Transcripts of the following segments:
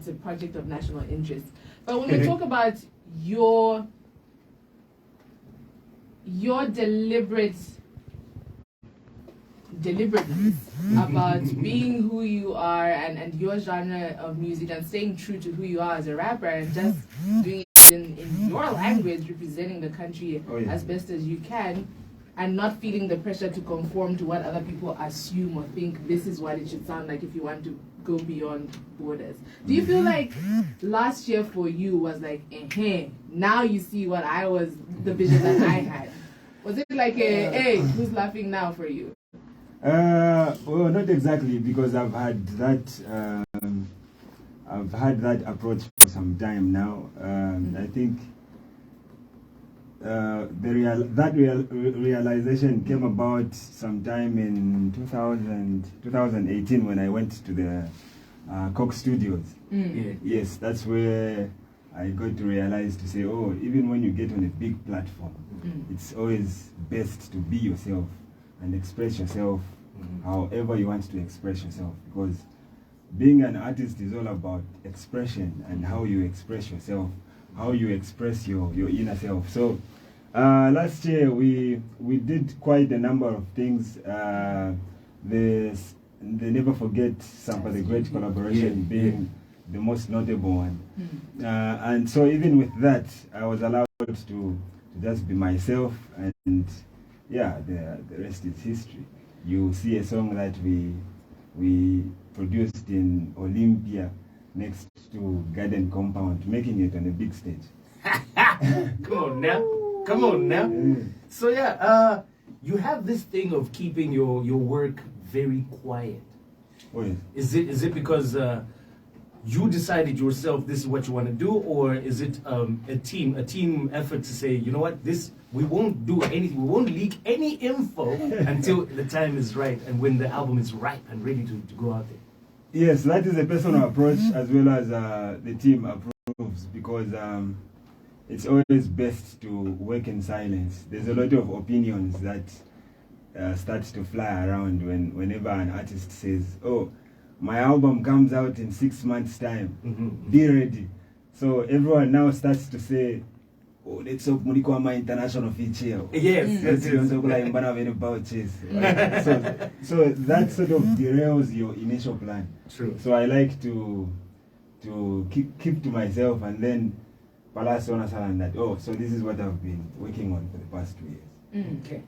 it's a project of national interest. But when we talk about your deliberateness about being who you are and your genre of music and staying true to who you are as a rapper and just doing it in your language, representing the country as best as you can, and not feeling the pressure to conform to what other people assume or think this is what it should sound like if you want to go beyond borders. Do you feel like last year for you was like, now you see what I was, the vision that I had? Was it like hey, who's laughing now for you? Well, not exactly, because I've had that approach for some time now. I think realization came about sometime in 2018 when I went to the Coke Studios. Yes, that's where I got to realize to say, even when you get on a big platform, it's always best to be yourself and express yourself however you want to express yourself, because being an artist is all about expression and how you express yourself, how you express your inner self. So last year we did quite a number of things. The Never Forget Sampa the Great collaboration being the most notable one. And so even with that, I was allowed to just be myself, and the rest is history. You see a song that we produced in Olympia next to Garden Compound, making it on a big stage. Come on now. So you have this thing of keeping your work very quiet. Is it because you decided yourself this is what you want to do, or is it a team effort to say, you know what, we won't do anything, we won't leak any info until the time is right and when the album is ripe and ready to go out there? Yes, that is a personal approach as well as the team approves, because it's always best to work in silence. There's a lot of opinions that start to fly around whenever an artist says, my album comes out in 6 months' time, be ready. So everyone now starts to say, let's hope my international feature. Yes. So that sort of derails your initial plan. True. So I like to keep to myself and then Palace on that. So this is what I've been working on for the past 2 years. Okay.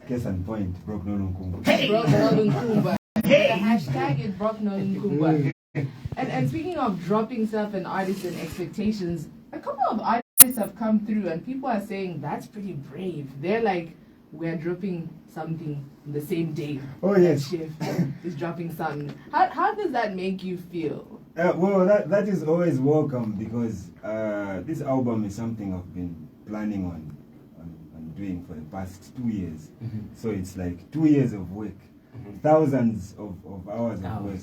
Case and point, broke Nolunkumbwa. Broke Nolunkumbwa. The hashtag is broke Nolunkumbwa. And speaking of dropping stuff and artists and expectations, a couple of artists have come through and people are saying that's pretty brave. They're like, we're dropping something the same day. Yes. Shift is dropping something. How does that make you feel? Well, that is always welcome, because this album is something I've been planning on doing for the past 2 years. So it's like 2 years of work, thousands of hours of work,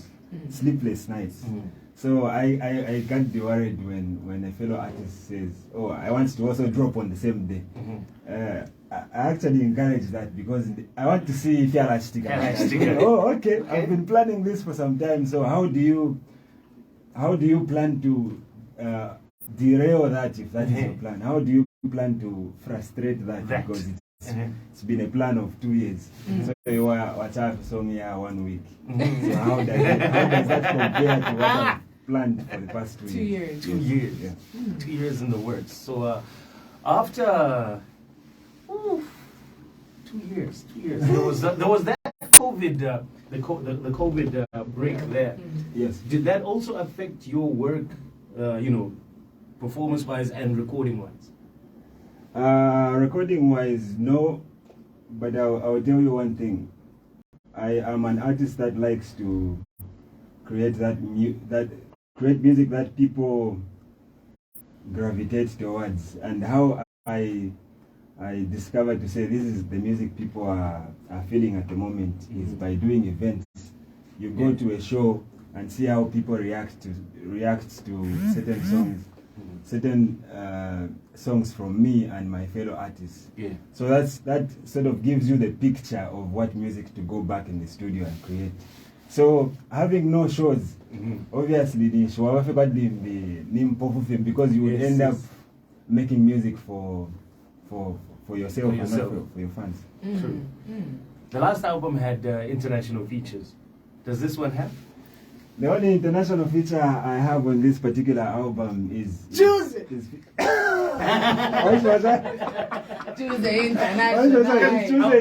sleepless nights. So I can't be worried when a fellow artist says, I want to also drop on the same day. I actually encourage that, because I want to see if you're okay, I've been planning this for some time. So how do you plan to derail that, if that is your plan? How do you plan to frustrate that? Because it's been a plan of 2 years. So you watch out song here 1 week. So how does that compare to what I've planned for the past 2 years? 2 years. Yeah. 2 years in the works. So after 2 years, there was that COVID, the COVID break there. Yes. Did that also affect your work, performance-wise and recording-wise? Recording-wise, no. But I'll tell you one thing. I am an artist that likes to create create music that people gravitate towards. And how I discovered to say this is the music people are feeling at the moment is by doing events. You go to a show and see how people react to certain songs, certain songs from me and my fellow artists. So that sort of gives you the picture of what music to go back in the studio and create. So having no shows, obviously, because you would end up making music for yourself and not for your fans. True. The last album had international features. Does this one have? The only international feature I have on this particular album is Tuesday. Tuesday International. Tuesday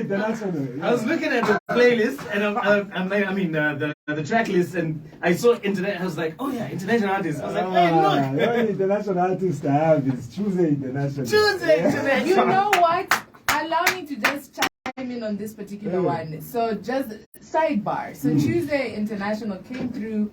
International. Yeah. I was looking at the playlist and the track list, and I saw internet. I was like, oh yeah, international artists. I was like, hey, look. The only international artist I have is Tuesday International. Tuesday International. You know what? Allow me to just chime in on this particular one. So just sidebar. So Tuesday International came through.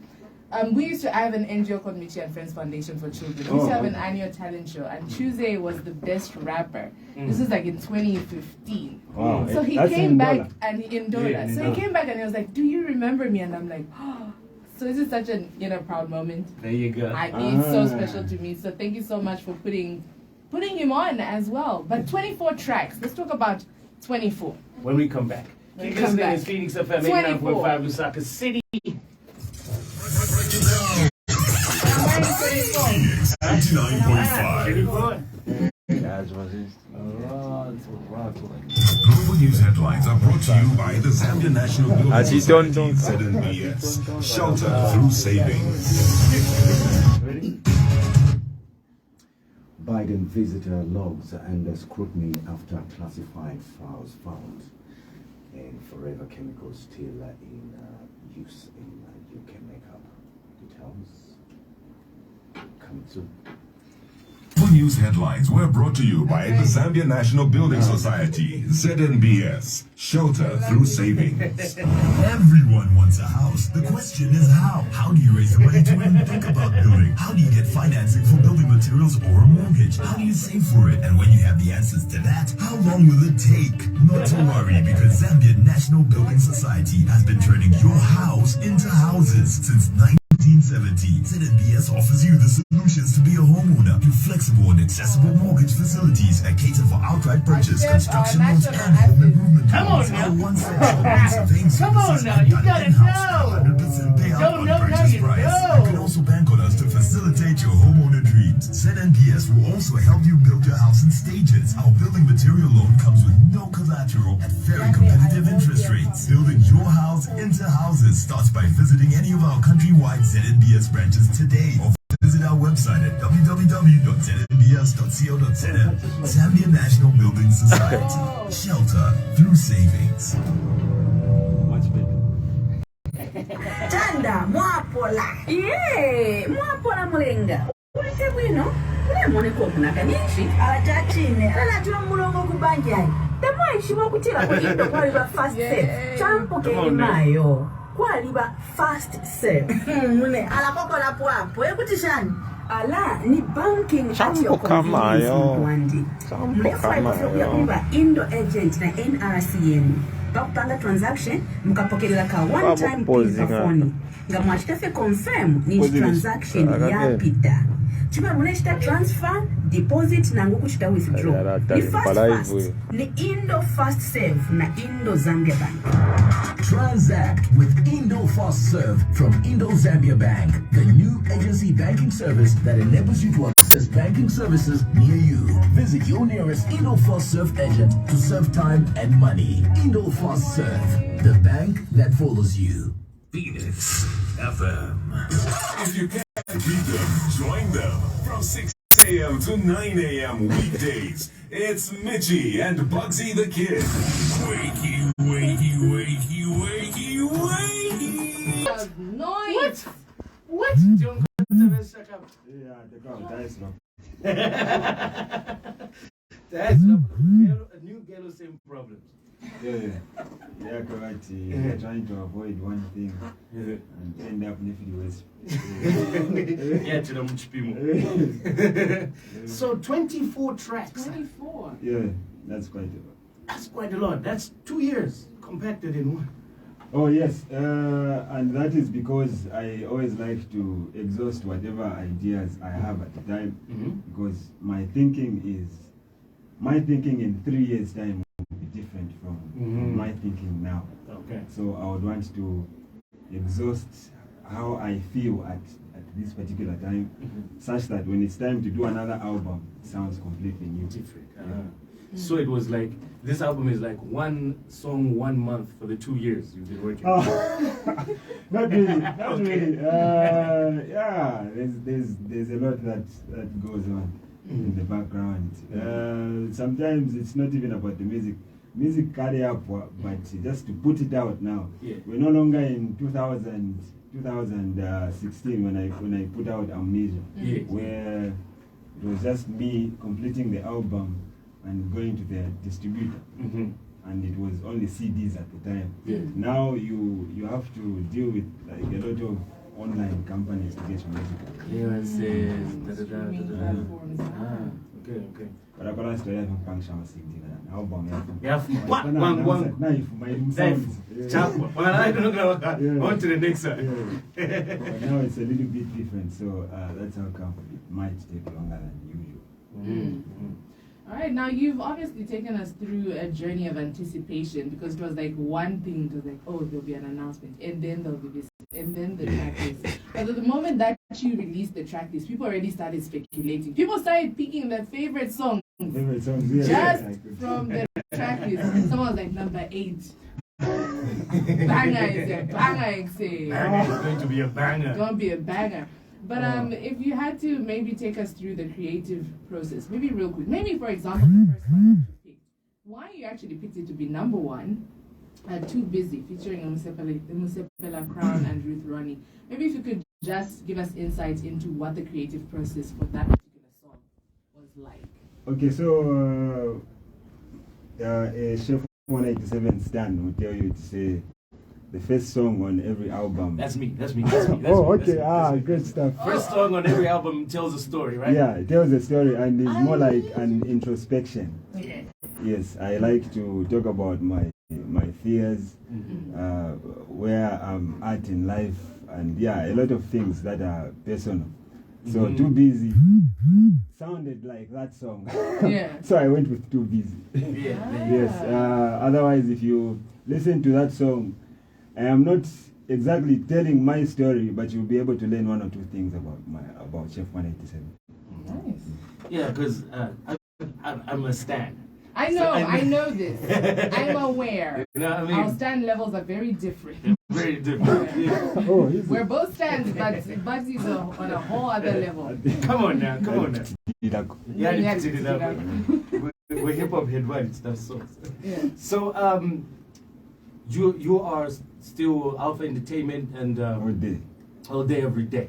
We used to have an NGO called Michi and Friends Foundation for Children. We used to have an annual talent show, and Tuesday was the best rapper. This was like in 2015. Wow. So he came back and he came back and he was like, "Do you remember me?" And I'm like, "Oh." So this is such an proud moment. There you go. It's so special to me. So thank you so much for putting him on as well. But 24 tracks. Let's talk about 24. When we come back. Keep listening. It's Phoenix FM 89.5 Lusaka City. 99.5. Global news headlines are brought to you by the Zambia National Building Society, ZNBS. Shelter through savings. Biden visitor logs and scrutiny after classified files found in forever chemicals still in use in UK makeup. Details coming soon. Global news headlines were brought to you by the Zambia National Building Society, ZNBS. Shelter through savings. Everyone wants a house. The question is how? How do you raise the money to even think about building? How do you get financing for building materials or a mortgage? How do you save for it? And when you have the answers to that, how long will it take? Not to worry, because Zambia National Building Society has been turning your house into houses since 1970. ZNBS offers you the solutions to be a homeowner through flexible and accessible mortgage facilities that cater for outright purchase, construction loans, and home improvement. Come on now. Come on now, you gotta know. 100% payout on purchase price. You can also bank on us to facilitate your homeowner dreams. ZNBS will also help you build your house in stages. Our building material loan comes with no collateral at very competitive interest rates. Building your house into houses starts by visiting any of our countrywide ZNBS branches today, or visit our website at www.znbs.co.za. Zambia National Building Society. Shelter through savings. Much better. Tanda mwapola. Mwapola mulenga. Ulite bwino. Ule moneko kunaka nyinshi. Alatachine. Alatula mulongo kubanjai. Temwa ishimo kutila kulindo kwa liba fast safe. Champo ke imayo. Kwa liba fast safe. Mune alapoko la puapo. Ekutishani. Ala ni banking at your convenience mwandi. Mlefai kwa kuliba Indo Agent na NRCN. Bakupanga transaction mkapokelera ka one time pin phone nga mwachitafe confirm ni transaction yapita chiba muneshita transfer deposit na ngokuchita withdraw ni fast ni Indo Fast Save na Indo Zambia Bank. Transact with Indo Fast Serve from Indo Zambia Bank, the new agency banking service that enables you to access banking services near you. Visit your nearest Indo Fast Serve agent to serve time and money. Indo Fast Serve, the bank that follows you. Phoenix FM. If you can't beat them, join them from 6 a.m. to 9 a.m. weekdays. It's Mitchie and Bugsy the Kid. Wakey, wakey, wakey, wakey, wakey. Noise. What? Yeah, the crowd, that is not. That's a new ghetto same problems. Yeah, correct. They're trying to avoid one thing and end up in the West. Yeah, to the Muchipimo. So 24 tracks. 24. Yeah, that's quite a lot. That's quite a lot. That's 2 years compacted in one. Oh yes, and that is because I always like to exhaust whatever ideas I have at the time, because my thinking in 3 years' time will be different from my thinking now. Okay. So I would want to exhaust how I feel at this particular time, such that when it's time to do another album, it sounds completely new. Different. So it was like, this album is like one song 1 month for the 2 years you've been working. Not really, not really. Yeah, there's a lot that goes on in the background. Sometimes it's not even about the music. Music carry up, but just to put it out now. Yeah. We're no longer in 2016 when I put out Amnesia, where it was just me completing the album and going to the distributor, and it was only CDs at the time. Now you have to deal with like a lot of online companies to get your music. Okay. But I got to have a function of CD album. On to the next one. But now it's a little bit different, so that's how come it might take longer than usual. All right, now you've obviously taken us through a journey of anticipation, because it was like one thing, it was like, oh, there'll be an announcement, and then there'll be this, and then the track list. But at the moment that you released the track list, people already started speculating. People started picking their favorite songs. Favorite songs, yeah. Just from the track list. Someone was like, number 8. Banger is a banger, Banger is going to be a banger. It's going to be a banger. But if you had to maybe take us through the creative process, maybe real quick, maybe for example, the first song that you picked, why you actually picked it to be number 1, Too Busy, featuring Musepela Crown and Ruth Ronnie. Maybe if you could just give us insights into what the creative process for that particular song was like. Okay, so a Chef 187 Stan will tell you to say the first song on every album. That's me. Good stuff. First song on every album tells a story, right? Yeah, it tells a story, and it's more like an introspection. Yeah. Yes, I like to talk about my fears, where I'm at in life, and a lot of things that are personal. So Too Busy sounded like that song. So I went with Too Busy. Yes. Otherwise, if you listen to that song, I am not exactly telling my story, but you'll be able to learn 1 or 2 things about Chef 187. Nice. Yeah, because I'm a stan. I know this. I'm aware. You know what I mean? Our stand levels are very different. Very different. We're both stands, but Budsy's on a whole other level. Come on now. Yeah, we're hip hop head one stuff. So you are still Alpha Entertainment and all day, every day.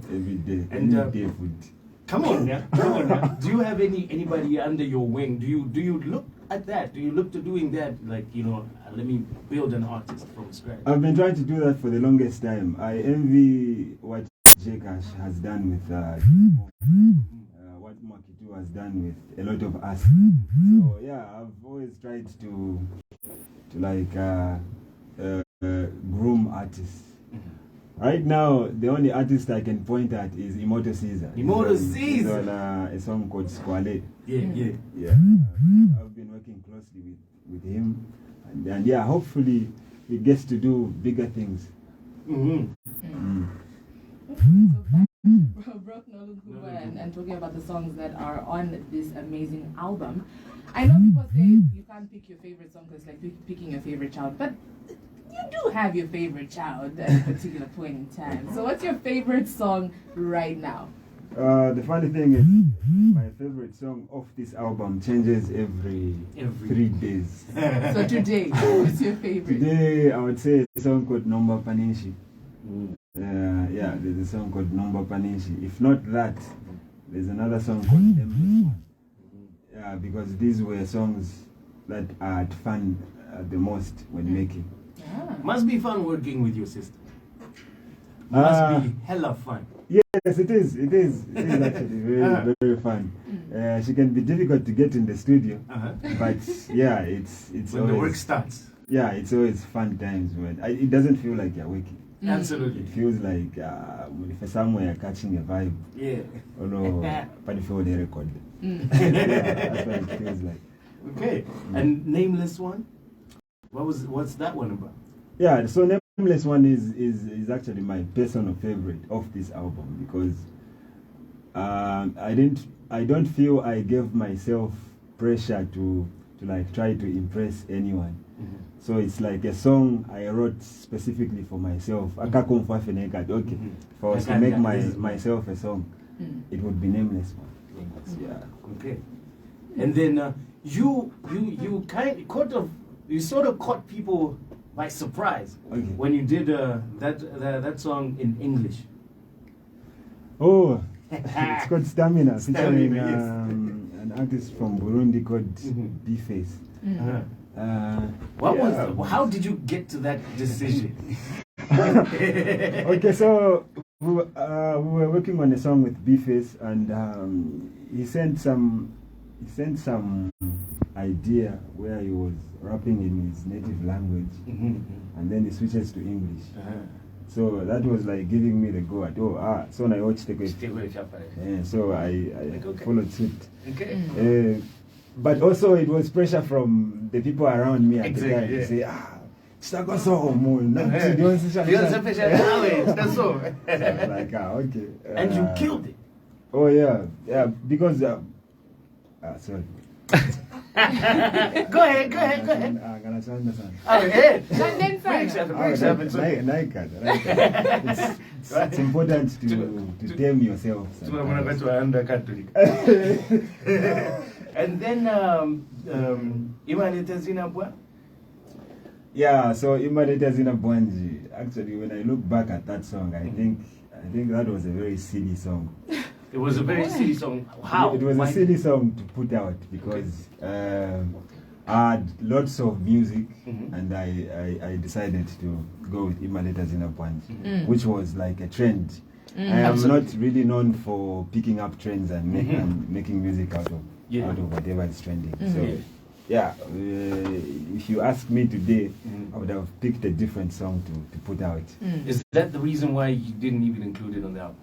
And food. Come on now. Do you have anybody under your wing? Do you look at that? Do you look to doing that? Like, let me build an artist from scratch. I've been trying to do that for the longest time. I envy what J Cash has done with what Makitu has done with a lot of us. So I've always tried to groom artists. Right now, the only artist I can point at is Imoto Caesar. He's on a song called Squale. Yeah. I've been working closely with him, and hopefully he gets to do bigger things. Broke Nolunkumbwa and talking about the songs that are on this amazing album. I know people say you can't pick your favorite song because it's like picking your favorite child, but you do have your favorite child at a particular point in time. So what's your favorite song right now? The funny thing is, my favorite song off this album changes every 3 days. So today, what's your favorite? Today, I would say a song called Nomba Paninshi. There's a song called Nomba Paninshi. If not that, there's another song called Empress. Because these were songs that I had fun the most when making. Must be fun working with your sister. Must be hella fun. Yes, it is actually very, very fun. She can be difficult to get in the studio, but it's when always, the work starts. Yeah, it's always fun times when it doesn't feel like you're working. Absolutely. It feels like if somewhere catching a vibe. Yeah. Or no, but if you're record. That's what it feels like. Okay. And Nameless One? What's that one about? Yeah, so Nameless one is actually my personal favorite of this album because I don't feel I gave myself pressure to like try to impress anyone. So it's like a song I wrote specifically for myself. Okay, if I was to make myself a song, it would be Nameless one. Yeah. Okay. And then you sort of caught people by surprise when you did that song in English. Oh, it's called Stamina, featuring an artist from Burundi called B-Face. How did you get to that decision? Okay, so we were working on a song with B-Face, and he sent some idea where he was rapping in his native language, and then he switches to English. So that was like giving me the go at so I watched the question. So I followed suit. Okay. But also it was pressure from the people around me at the time to say, that's all. Like, okay. And you killed it. Oh yeah, because sorry. Go ahead. It's important to tame yourself. And then Imaleta Zinabwa? Yeah, so Imaleta Zinabwanji, actually when I look back at that song, I think that was a very silly song. It was a very silly song. How? It was a silly song to put out because I had lots of music, and I decided to go with Imaleta Zinabwanji, which was like a trend. I am not really known for picking up trends and making music out of whatever is trending. So yeah, if you ask me today, I would have picked a different song to put out. Is that the reason why you didn't even include it on the album?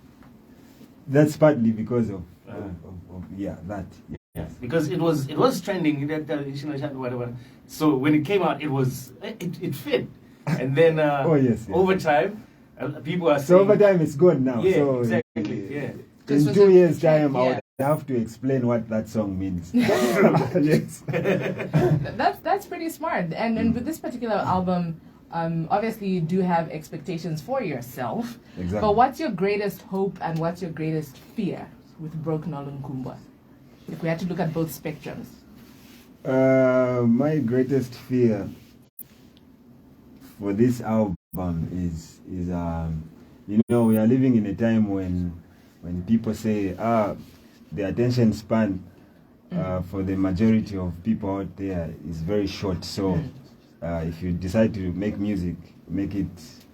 That's partly because of that. Yes, because it was trending. Whatever. So when it came out, it fit, and then over time, people are saying. So over time, it's gone now. Yeah, so exactly. Yeah. In 2 years' time, I would have to explain what that song means. Yes. That's pretty smart. And with this particular album, obviously you do have expectations for yourself. Exactly. But what's your greatest hope and what's your greatest fear with Broke Nolunkumbwa? If we had to look at both spectrums. My greatest fear for this album is we are living in a time when people say the attention span for the majority of people out there is very short. So if you decide to make music, make it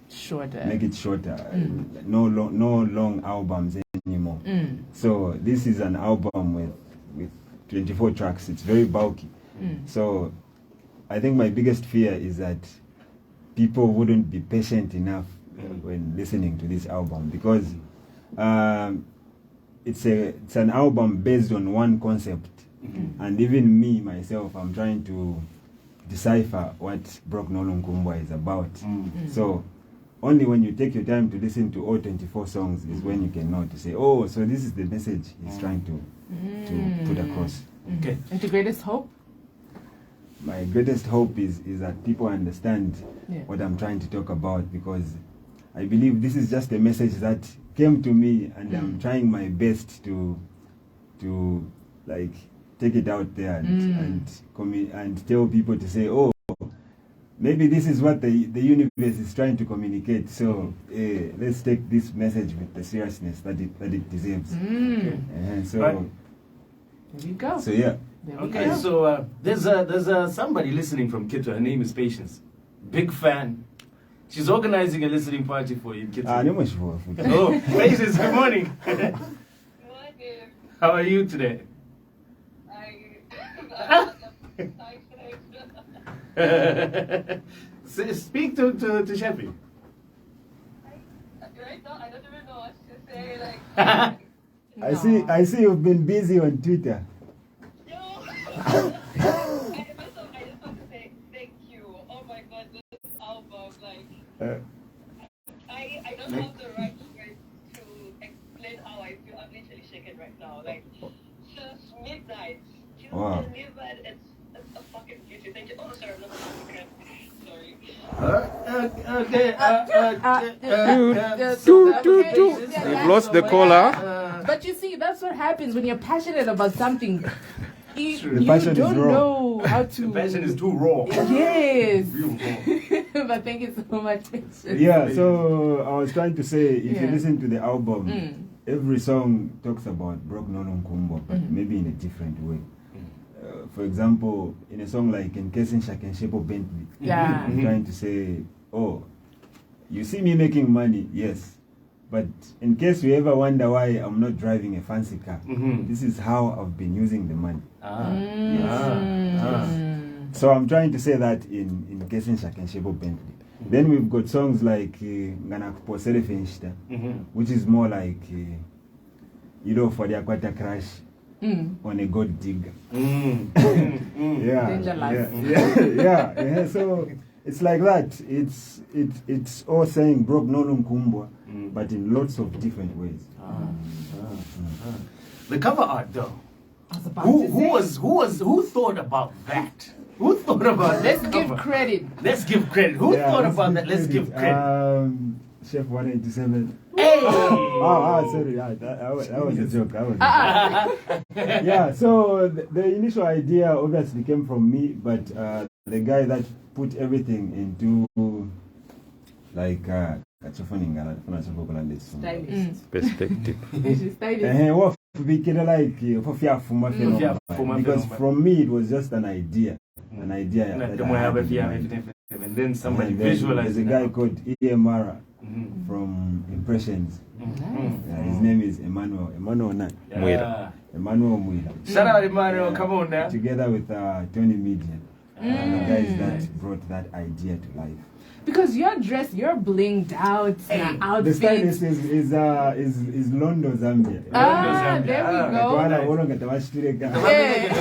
shorter. No long albums anymore. So this is an album with 24 tracks. It's very bulky. So I think my biggest fear is that people wouldn't be patient enough when listening to this album, because it's an album based on one concept, and even me myself, I'm trying to decipher what Broke Nolunkumbwa is about. So only when you take your time to listen to all 24 songs is when you can know to say, so this is the message he's trying to put across. Okay. And your greatest hope? My greatest hope is that people understand what I'm trying to talk about, because I believe this is just a message that came to me, and I'm trying my best to like take it out there and tell people to say, maybe this is what the universe is trying to communicate. So let's take this message with the seriousness that it deserves. And so there you go. So yeah. Okay, so there's somebody listening from Kitwe. Her name is Patience. Big fan. She's organizing a listening party for you in Kitwe. Patience, good morning. Good morning. How are you today? Speak to Sheppy. Right now, I don't even know what to say. Like, I see you've been busy on Twitter. I just want to say thank you. Oh my God, this album, like, really shaken right now. Like, since midnight. Wow. Delivered. It's a fucking beauty. Thank you. Oh, sorry, I'm not going to Sorry. We've lost the caller. But you see, that's what happens when you're passionate about something. You passion don't is raw. know how to. The passion is too raw. Yes. Real raw. But thank you so much. Yeah, so I was trying to say, if you Yeah. listen to the album, every song talks about Broke Nolunkumbwa, but maybe in a different way. For example, in a song like Nkesi Shakenshepo Bentley, Yeah. I'm trying to say, oh, you see me making money, yes. But in case you ever wonder why I'm not driving a fancy car, this is how I've been using the money. So I'm trying to say that in Nkesi Shakenshepo Bentley. Then we've got songs like Nganakuposele Fenshita, which is more like, for the Aquata Crash. On a gold digger. Yeah. So it's like that. It's all saying Broke Nolunkumbwa, but in lots of different ways. The cover art, though. Who thought about that? Who thought about Let's that give cover? credit. Let's give credit. Who thought about that? Let's give credit. Chef 187. Hey! Sorry. That was a joke. Yeah, so the initial idea obviously came from me, but the guy that put everything into like Perspective. because from me it was just an idea. That I had in mind. And then somebody There's visualized a guy called Mara from Impressions. His name is Emmanuel Mwira. Emmanuel Mwira. Shout out Emmanuel, come on now. Together with Tony Media. The guys that brought that idea to life. Because you're dressed, you're blinged out. Outfit. The stylist is Londo Zambia. There we go.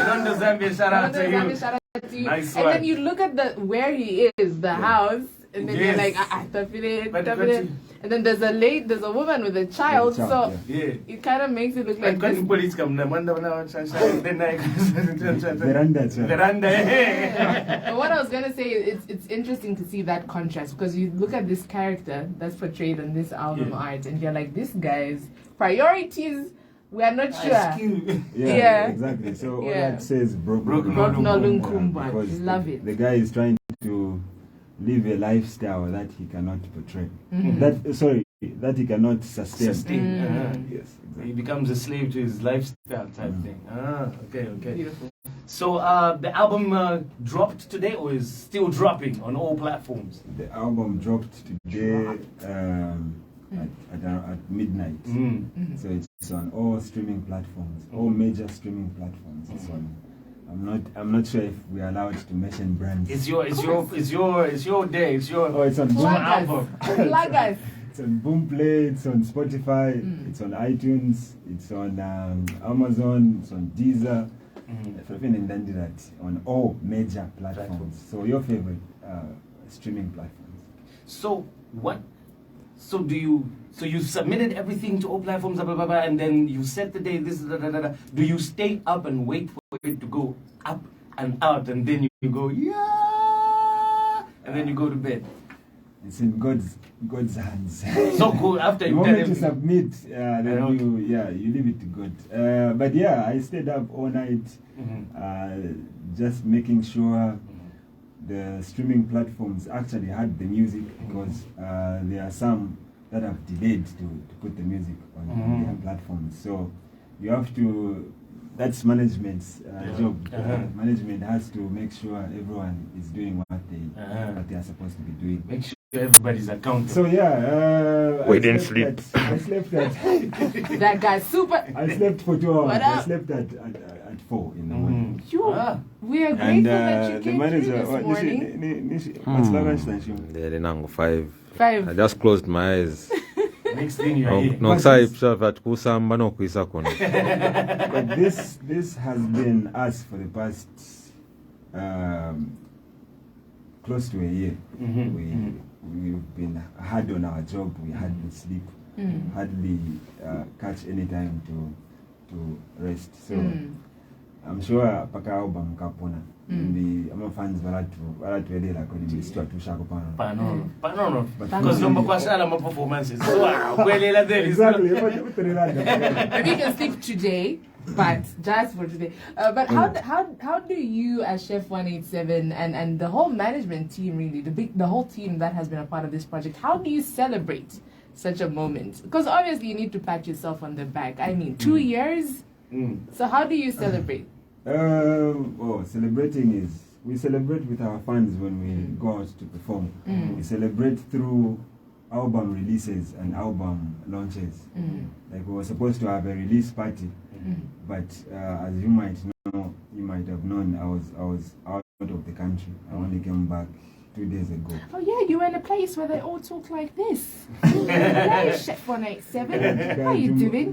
Londo Zambia, shout out to you. Shout out to you. Nice and one. then you look at where he is, the house, and then you're like, and then there's a woman with a child, so it kind of makes it look like this. Police come But what I was gonna say is it's interesting to see that contrast, because you look at this character that's portrayed on this album art, and you're like, this guy's priorities, we are not sure. Yeah, exactly. So all that says Broke Nolunkumbwa. Because Love it. The guy is trying to live a lifestyle that he cannot portray. That he cannot sustain. Yes, exactly. He becomes a slave to his lifestyle type thing. Okay. Beautiful. So the album dropped today, or is still dropping on all platforms? The album dropped today at midnight. So it's on all streaming platforms, all major streaming platforms. It's on. I'm not sure if we're allowed to mention brands. It's your day. It's your it's on album. It's on Boomplay, it's on Spotify, it's on iTunes, it's on Amazon, it's on Deezer, on all major platforms. So your favorite streaming platforms. So what? So you submitted everything to all platforms, blah, blah, blah, and then you set the day. Do you stay up and wait for it to go up and out, and then you go and then you go to bed? It's in God's hands. So cool. After the moment you submit, then you leave it to God. But yeah, I stayed up all night, just making sure the streaming platforms actually had the music, because there are some that have delayed to put the music on their platforms. So you have to. That's management's job. Management has to make sure everyone is doing what they are supposed to be doing. Make sure everybody's accountable. So yeah, we didn't sleep. I slept at that guy's super. I slept for 2 hours. I slept at 4 in the morning. We are grateful that you came through this morning. 5. 5. I just closed my eyes. Next thing you are here. But this has been us for the past close to a year. We've been hard on our job. We hardly sleep, hardly catch any time to rest. So I'm sure paka album kapona. The fans valatwelela kwenye msitwa shako pano because number kwashala my performances so kwelela there exactly. Maybe you can sleep today, but just for today. But how do you as Chef 187 and the whole management team, really the whole team that has been a part of this project, how do you celebrate such a moment? Because obviously you need to pat yourself on the back. I mean, 2 years. So how do you celebrate? Celebrating is we celebrate with our fans when we go out to perform. We celebrate through album releases and album launches. Like we were supposed to have a release party, but as you might have known, I was out of the country. I only came back 2 days ago. Oh yeah, you were in a place where they all talk like this. Hey, Chef 187, how are you doing?